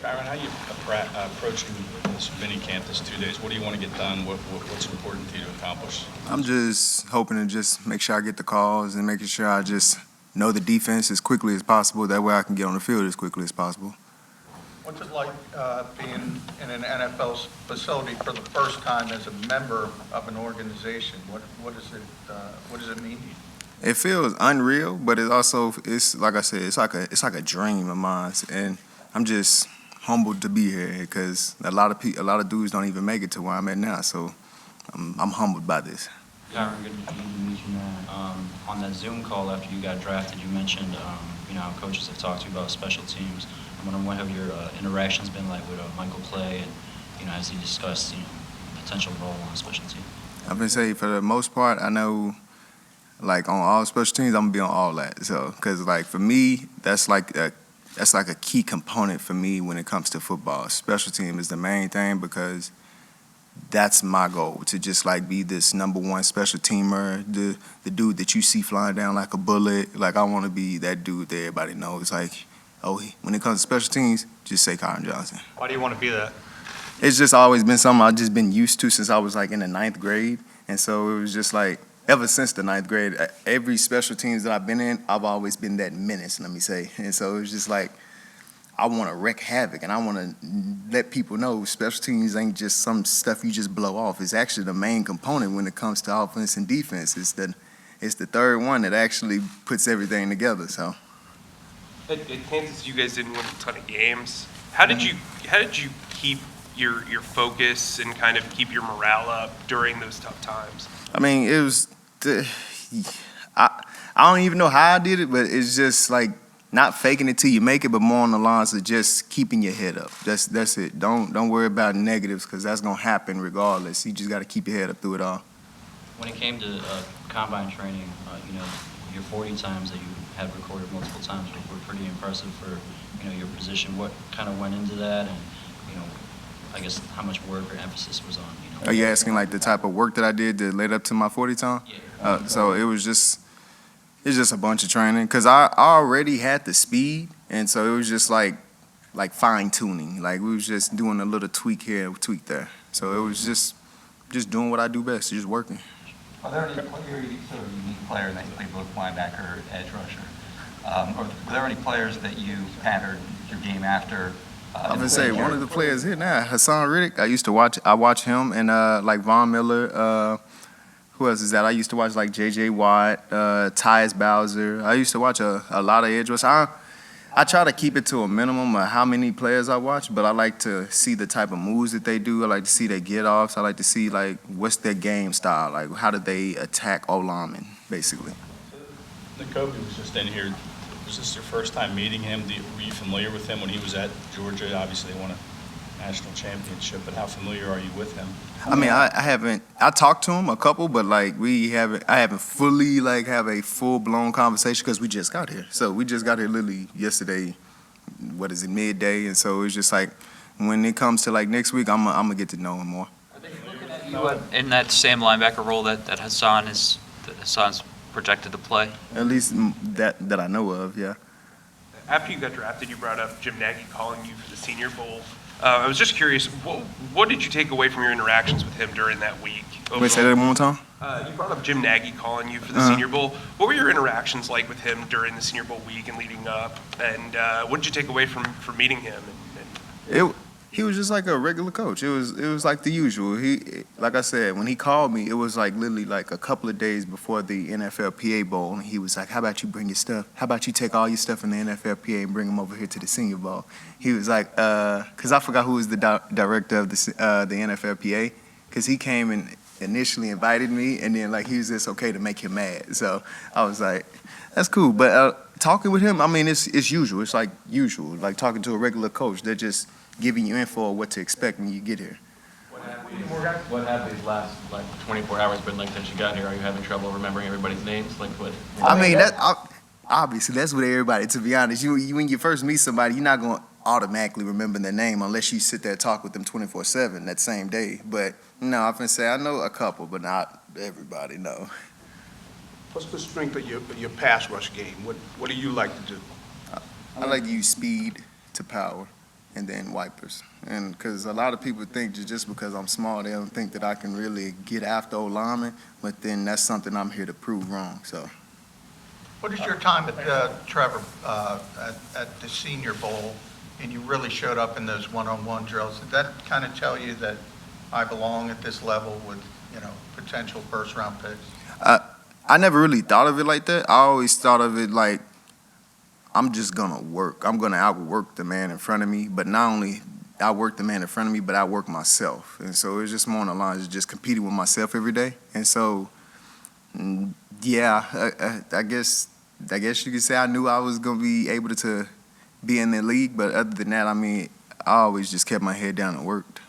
Kyron, how are you approaching this mini camp, this 2 days? What do you want to get done? What's important to you to accomplish? I'm just hoping to just make sure I get the calls and making sure I just know the defense as quickly as possible. That way I can get on the field as quickly as possible. What's it like being in an NFL facility for the first time as a member of an organization? What does it mean to you? It feels unreal, but it's like I said, it's like a dream of mine, and I'm just humbled to be here because a lot of dudes don't even make it to where I'm at now. So I'm humbled by this. Kyron, good to meet you, man. On that Zoom call after you got drafted, you mentioned how coaches have talked to you about special teams. I'm wondering what have your interactions been like with Michael Clay, and as he discussed potential role on special teams. I've been saying for the most part, I know. Like on all special teams, I'm gonna be on all that. So, cause like for me, that's like a key component for me when it comes to football. Special team is the main thing because that's my goal to just like be this number one special teamer, the dude that you see flying down like a bullet. Like I want to be that dude that everybody knows. Like, when it comes to special teams, just say Kyron Johnson. Why do you want to be that? It's just always been something I've just been used to since I was like in the 9th grade, and so it was just like. Ever since the 9th grade, every special teams that I've been in, I've always been that menace, let me say. And so it was just like, I want to wreak havoc, and I want to let people know special teams ain't just some stuff you just blow off. It's actually the main component when it comes to offense and defense. It's the third one that actually puts everything together. So. At Kansas, you guys didn't win a ton of games. How did you keep your focus and kind of keep your morale up during those tough times? I mean, it was. I don't even know how I did it, but it's just like not faking it till you make it, but more on the lines of just keeping your head up. That's it. Don't worry about negatives because that's gonna happen regardless. You just got to keep your head up through it all. When it came to combine training, your 40 times that you had recorded multiple times were pretty impressive for your position. What kind of went into that, and I guess how much work or emphasis was on Are you asking like the type of work that I did that led up to my 40 time? Yeah. So it's just a bunch of training because I already had the speed, and so it was just like fine tuning. Like we was just doing a little tweak here, and tweak there. So it was just doing what I do best, just working. Are there any sort of unique players that you play both linebacker or edge rusher? Or were there any players that you patterned your game after? I'm gonna say one of the players here now, Hassan Riddick. I watch him and like Von Miller. Who else is that? I used to watch like J.J. Watt, Tyus Bowser. I used to watch a lot of edge rushers. I try to keep it to a minimum of how many players I watch, but I like to see the type of moves that they do. I like to see their get-offs. I like to see like what's their game style, like how do they attack O-linemen, basically. Kobe was just in here. Was this your first time meeting him? Were you familiar with him when he was at Georgia? Obviously, they won a national championship, but how familiar are you with him? I mean, I haven't. I talked to him a couple, but like I haven't fully like have a full-blown conversation because we just got here. So we just got here literally yesterday. What is it, midday? And so it's just like when it comes to like next week, I'm gonna get to know him more. Are they looking at you in that same linebacker role that Hassan's projected to play? At least that I know of, yeah. After you got drafted, you brought up Jim Nagy calling you for the Senior Bowl. I was just curious, what did you take away from your interactions with him during that week? Overall? Wait, say that one more time? You brought up Jim Nagy calling you for the Senior Bowl. What were your interactions like with him during the Senior Bowl week and leading up? And what did you take away from meeting him? He was just like a regular coach. It was like the usual. Like I said, when he called me, it was like literally like a couple of days before the NFLPA Bowl, and he was like, "How about you bring your stuff? How about you take all your stuff in the NFLPA and bring them over here to the Senior Bowl?" He was like, because I forgot who was the director of the NFLPA, because he came and initially invited me, and then like he was just okay to make him mad. So I was like, that's cool. But talking with him, I mean, it's usual. It's like usual, like talking to a regular coach. They're just giving you info of what to expect when you get here. What have these last 24 hours been like since you got here? Are you having trouble remembering everybody's names? Like what? I mean, obviously that's what everybody. To be honest, you when you first meet somebody, you're not going to automatically remember their name unless you sit there and talk with them 24/7 that same day. But no, I can say I know a couple, but not everybody. No. What's the strength of your pass rush game? What do you like to do? I like to use speed to power. and then wipers. And because a lot of people think that just because I'm small, they don't think that I can really get after old linemen, but then that's something I'm here to prove wrong, so. What is your time at, Trevor, at the Senior Bowl, and you really showed up in those one-on-one drills? Did that kind of tell you that I belong at this level with, potential first-round picks? I never really thought of it like that. I always thought of it like I'm just gonna work. I'm gonna outwork the man in front of me, but not only outwork the man in front of me, but outwork myself. And so it's just more on the lines of just competing with myself every day. And so, yeah, I guess you could say I knew I was gonna be able to be in the league, but other than that, I mean, I always just kept my head down and worked.